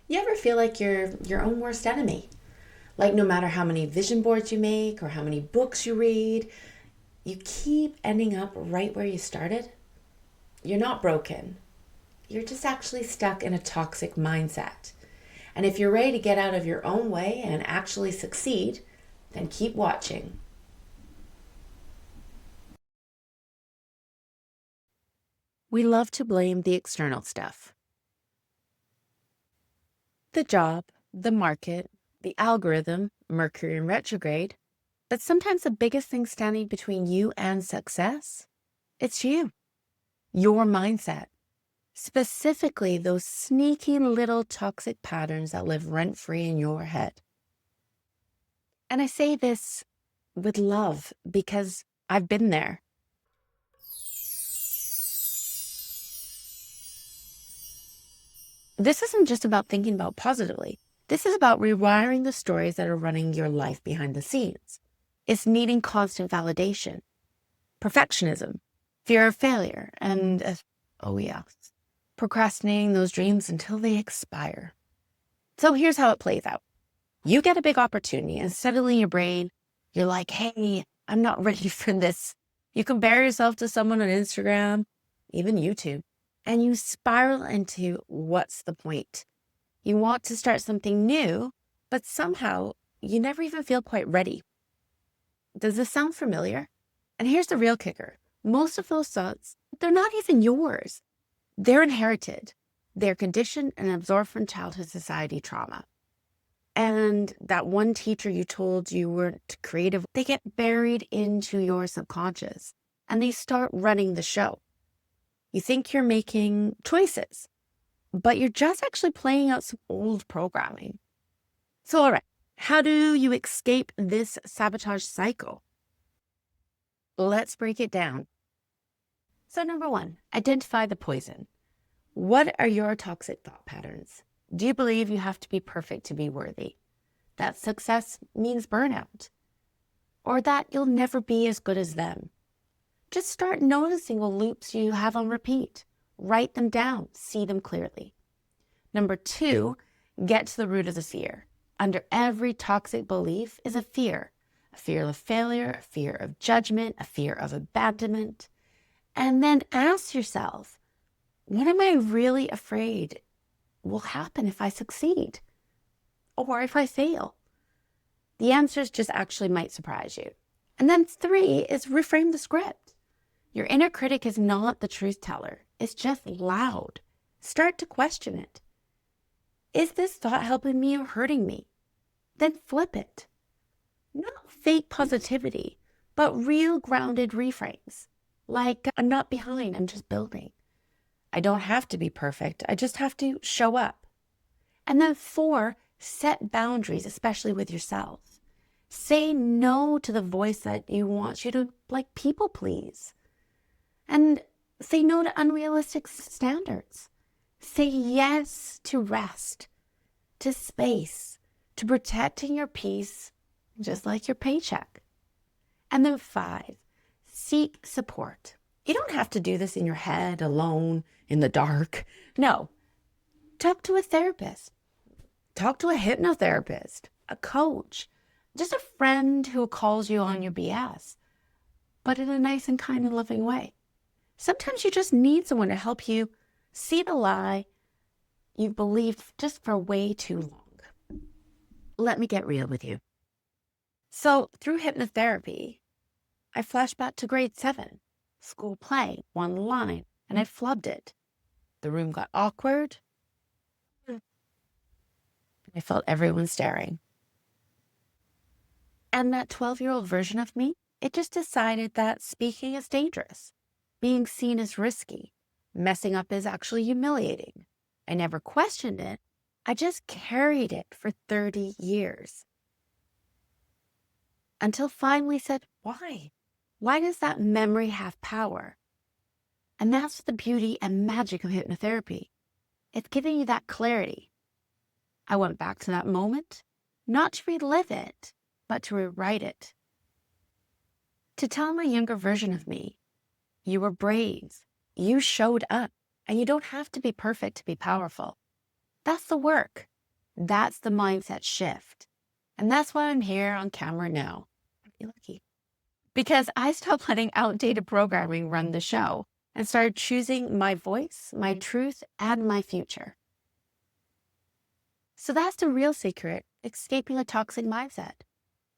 You ever feel like you're your own worst enemy? Like no matter how many vision boards you make or how many books you read, you keep ending up right where you started? You're not broken. You're just actually stuck in a toxic mindset. And if you're ready to get out of your own way and actually succeed, then keep watching. We love to blame the external stuff: the job, the market, the algorithm, Mercury in retrograde. But sometimes the biggest thing standing between you and success, it's you, your mindset, specifically those sneaky little toxic patterns that live rent free in your head. And I say this with love because I've been there. This isn't just about thinking about positively. This is about rewiring the stories that are running your life behind the scenes. It's needing constant validation, perfectionism, fear of failure, and, oh yes, procrastinating those dreams until they expire. So here's how it plays out. You get a big opportunity and suddenly your brain, you're like, hey, I'm not ready for this. You compare yourself to someone on Instagram, even YouTube, and you spiral into what's the point? You want to start something new, but somehow you never even feel quite ready. Does this sound familiar? And here's the real kicker. Most of those thoughts, they're not even yours. They're inherited. They're conditioned and absorbed from childhood society trauma. And that one teacher you told you weren't creative, they get buried into your subconscious and they start running the show. You think you're making choices, but you're just actually playing out some old programming. So, all right, how do you escape this sabotage cycle? Let's break it down. So, number one, identify the poison. What are your toxic thought patterns? Do you believe you have to be perfect to be worthy? That success means burnout? Or that you'll never be as good as them? Just start noticing the loops you have on repeat. Write them down, see them clearly. Number two, get to the root of the fear. Under every toxic belief is a fear of failure, a fear of judgment, a fear of abandonment. And then ask yourself, what am I really afraid will happen if I succeed or if I fail? The answers just actually might surprise you. And then three is reframe the script. Your inner critic is not the truth teller. It's just loud. Start to question it. Is this thought helping me or hurting me? Then flip it. Not fake positivity, but real grounded reframes. Like, I'm not behind, I'm just building. I don't have to be perfect. I just have to show up. And then four, set boundaries, especially with yourself. Say no to the voice that you want you to people please. And say no to unrealistic standards. Say yes to rest, to space, to protecting your peace, just like your paycheck. And then five, seek support. You don't have to do this in your head, alone, in the dark. No, talk to a therapist. Talk to a hypnotherapist, a coach, just a friend who calls you on your BS, but in a nice and kind and loving way. Sometimes you just need someone to help you see the lie you've believed just for way too long. Let me get real with you. So through hypnotherapy, I flashed back to grade 7, school play, one line, and I flubbed it. The room got awkward. I felt everyone staring. And that 12-year-old version of me, it just decided that speaking is dangerous. Being seen is risky. Messing up is actually humiliating. I never questioned it. I just carried it for 30 years. Until finally said, why? Why does that memory have power? And that's the beauty and magic of hypnotherapy. It's giving you that clarity. I went back to that moment, not to relive it, but to rewrite it. To tell my younger version of me, you were brave, you showed up, and you don't have to be perfect to be powerful. That's the work. That's the mindset shift. And that's why I'm here on camera now. You're lucky. Because I stopped letting outdated programming run the show and started choosing my voice, my truth, and my future. So that's the real secret, escaping a toxic mindset.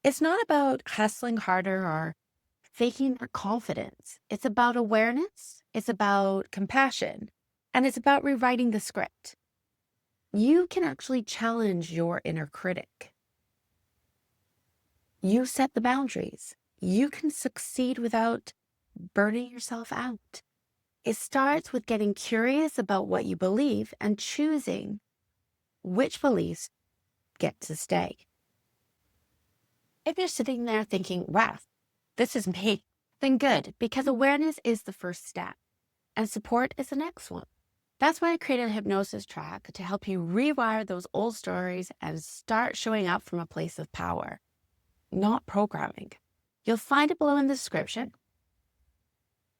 It's not about hustling harder or faking our confidence. It's about awareness, it's about compassion, and it's about rewriting the script. You can actually challenge your inner critic. You set the boundaries. You can succeed without burning yourself out. It starts with getting curious about what you believe and choosing which beliefs get to stay. If you're sitting there thinking, wow, this is me, then good, because awareness is the first step and support is the next one. That's why I created a hypnosis track to help you rewire those old stories and start showing up from a place of power, not programming. You'll find it below in the description.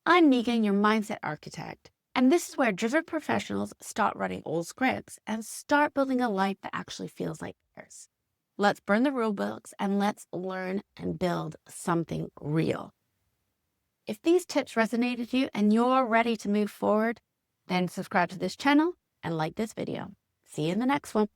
I'm Megan, your mindset architect, and this is where driven professionals stop running old scripts and start building a life that actually feels like theirs. Let's burn the rule books and let's learn and build something real. If these tips resonated with you and you're ready to move forward, then subscribe to this channel and like this video. See you in the next one.